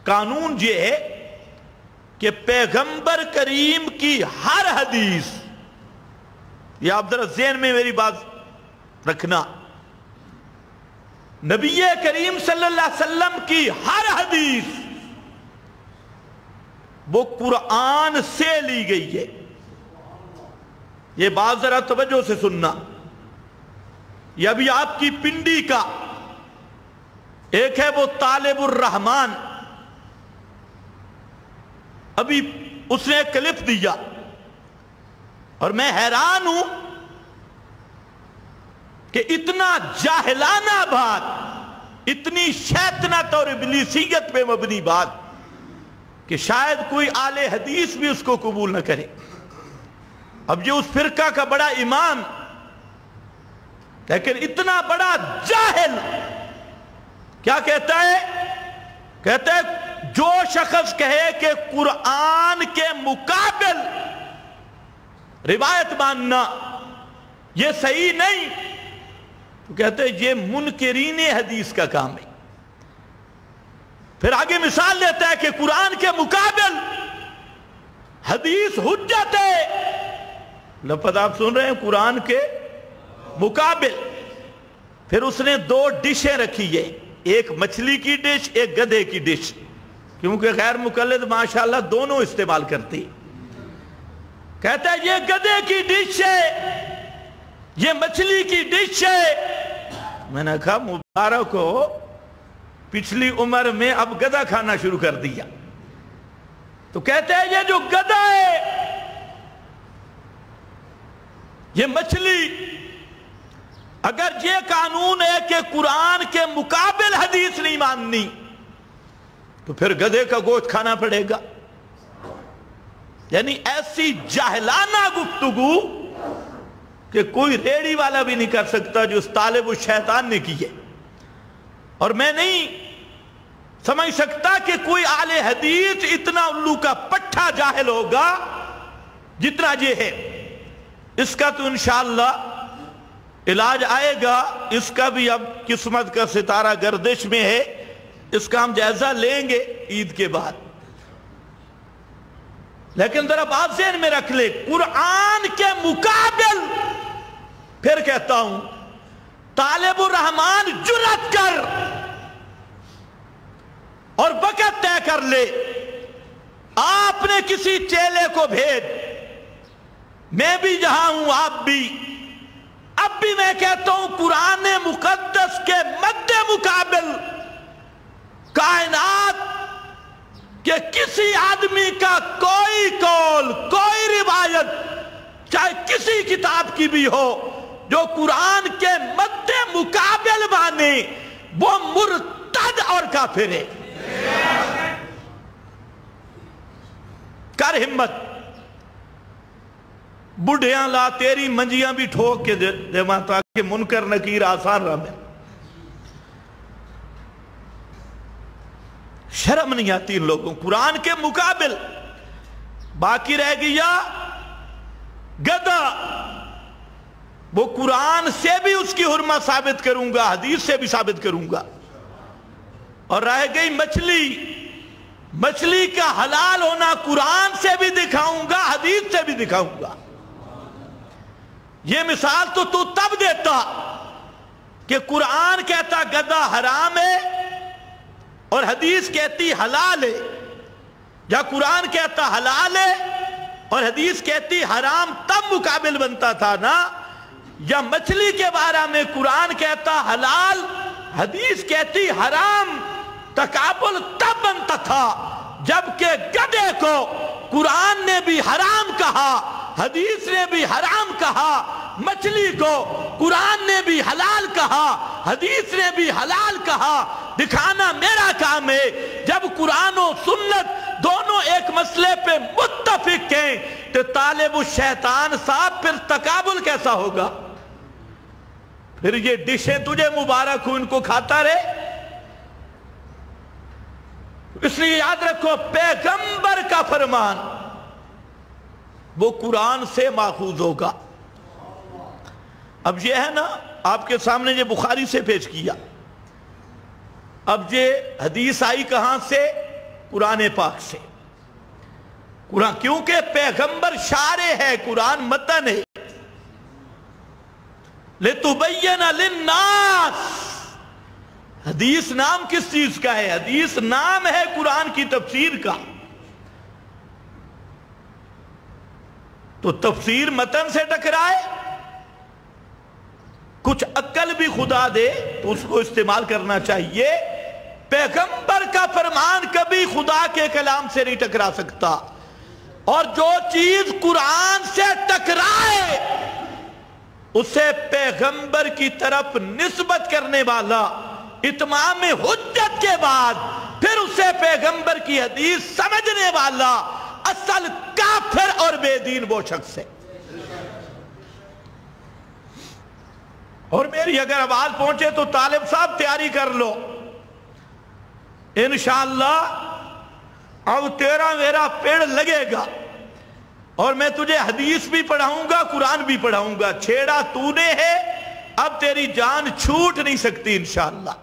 قانون یہ ہے کہ پیغمبر کریم کی ہر حدیث، یہ آپ ذرا ذہن میں میری بات رکھنا، نبی کریم صلی اللہ علیہ وسلم کی ہر حدیث وہ قرآن سے لی گئی ہے۔ یہ بات ذرا توجہ سے سننا، یہ ابھی آپ کی پنڈی کا ایک ہے وہ طالب الرحمن، ابھی اس نے ایک کلپ دیا اور میں حیران ہوں کہ اتنا جاہلانہ بات، اتنی شیطنت اور ابلیسیت پہ مبنی بات کہ شاید کوئی اہل حدیث بھی اس کو قبول نہ کرے۔ اب یہ اس فرقہ کا بڑا امام، لیکن اتنا بڑا جاہل کیا کہتا ہے؟ کہتا ہے جو شخص کہے کہ قرآن کے مقابل روایت ماننا یہ صحیح نہیں، تو کہتے ہیں یہ منکرین حدیث کا کام ہے۔ پھر آگے مثال لیتا ہے کہ قرآن کے مقابل حدیث حجت ہے۔ لفظ آپ سن رہے ہیں، قرآن کے مقابل۔ پھر اس نے دو ڈشیں رکھی ہے، ایک مچھلی کی ڈش، ایک گدھے کی ڈش، کیونکہ غیر مقلد ماشاءاللہ دونوں استعمال کرتی۔ کہتا ہے یہ گدھے کی ڈش ہے، یہ مچھلی کی ڈش ہے۔ میں نے کہا مبارک ہو، پچھلی عمر میں اب گدھا کھانا شروع کر دیا۔ تو کہتے ہیں یہ جو گدھا ہے، یہ مچھلی، اگر یہ قانون ہے کہ قرآن کے مقابل حدیث نہیں ماننی تو پھر گدھے کا گوشت کھانا پڑے گا۔ یعنی ایسی جاہلانہ گفتگو کہ کوئی ریڑی والا بھی نہیں کر سکتا جو اس طالب الشیطان نے کی ہے۔ اور میں نہیں سمجھ سکتا کہ کوئی اہل حدیث اتنا الو کا پٹھا جاہل ہوگا جتنا یہ ہے۔ اس کا تو انشاءاللہ علاج آئے گا، اس کا بھی اب قسمت کا ستارہ گردش میں ہے، اس کا ہم جائزہ لیں گے عید کے بعد۔ لیکن ذرا بات ذہن میں رکھ لے، قرآن کے مقابل، پھر کہتا ہوں طالب الرحمن جرأت کر اور وقت طے کر لے، آپ نے کسی چیلے کو بھیج، میں بھی جہاں ہوں آپ بھی، اب بھی میں کہتا ہوں قرآن مقدس کے مد مقابل کائنات کہ کسی آدمی کا کوئی قول، کوئی روایت، چاہے کسی کتاب کی بھی ہو، جو قرآن کے مد مقابل مانے، وہ مرتد اور کافر ہے۔ کر ہمت، بڑھیاں لا تیری منجیاں بھی ٹھوک کے دے ماں، تاکہ منکر نکیر آسان رہا میں۔ شرم نہیں آتی ان لوگوں، قرآن کے مقابل۔ باقی رہ گیا گدھا، وہ قرآن سے بھی اس کی حرمت ثابت کروں گا، حدیث سے بھی ثابت کروں گا۔ اور رہ گئی مچھلی، مچھلی کا حلال ہونا قرآن سے بھی دکھاؤں گا، حدیث سے بھی دکھاؤں گا۔ یہ مثال تو تب دیتا کہ قرآن کہتا گدھا حرام ہے اور حدیث کہتی حلال ہے، یا قرآن کہتا حلال ہے اور حدیث کہتی حرام، تب مقابل بنتا تھا نا۔ یا مچھلی کے بارے میں قرآن کہتا حلال، حدیث کہتی حرام، تقابل تب بنتا تھا جبکہ گدھے کو قرآن نے بھی حرام کہا، حدیث نے بھی حرام کہا، مچھلی کو قرآن نے بھی حلال کہا، حدیث نے بھی حلال کہا۔ دکھانا میرا کام ہے۔ جب قرآن و سنت دونوں ایک مسئلے پہ متفق ہیں تو طالب الشیطان صاحب پھر تقابل کیسا ہوگا؟ پھر یہ ڈشیں تجھے مبارک ہو، ان کو کھاتا رہے۔ اس لیے یاد رکھو، پیغمبر کا فرمان وہ قرآن سے ماخوذ ہوگا۔ اب یہ ہے نا، آپ کے سامنے یہ بخاری سے پیش کیا، اب یہ حدیث آئی کہاں سے؟ قرآن پاک سے. قرآن کیونکہ پیغمبر شارع ہے، قرآن متن ہے. لِتُبَيَّنَ لِلنَّاسِ. حدیث نام کس چیز کا ہے؟ حدیث نام ہے قرآن کی تفسیر کا. تو تفسیر متن سے ٹکرائے، کچھ عقل بھی خدا دے تو اس کو استعمال کرنا چاہیے. پیغمبر کا فرمان کبھی خدا کے کلام سے نہیں ٹکرا سکتا. اور جو چیز قرآن سے ٹکرائے اسے پیغمبر کی طرف نسبت کرنے والا اتمام حجت کے بعد پھر اسے پیغمبر کی حدیث سمجھنے والا اصل کافر اور بے دین وہ شخص ہے. اور میری اگر آواز پہنچے تو طالب صاحب تیاری کر لو، انشاءاللہ اب تیرا میرا پیڑ لگے گا اور میں تجھے حدیث بھی پڑھاؤں گا، قرآن بھی پڑھاؤں گا. چھیڑا تو نے ہے، اب تیری جان چھوٹ نہیں سکتی انشاءاللہ.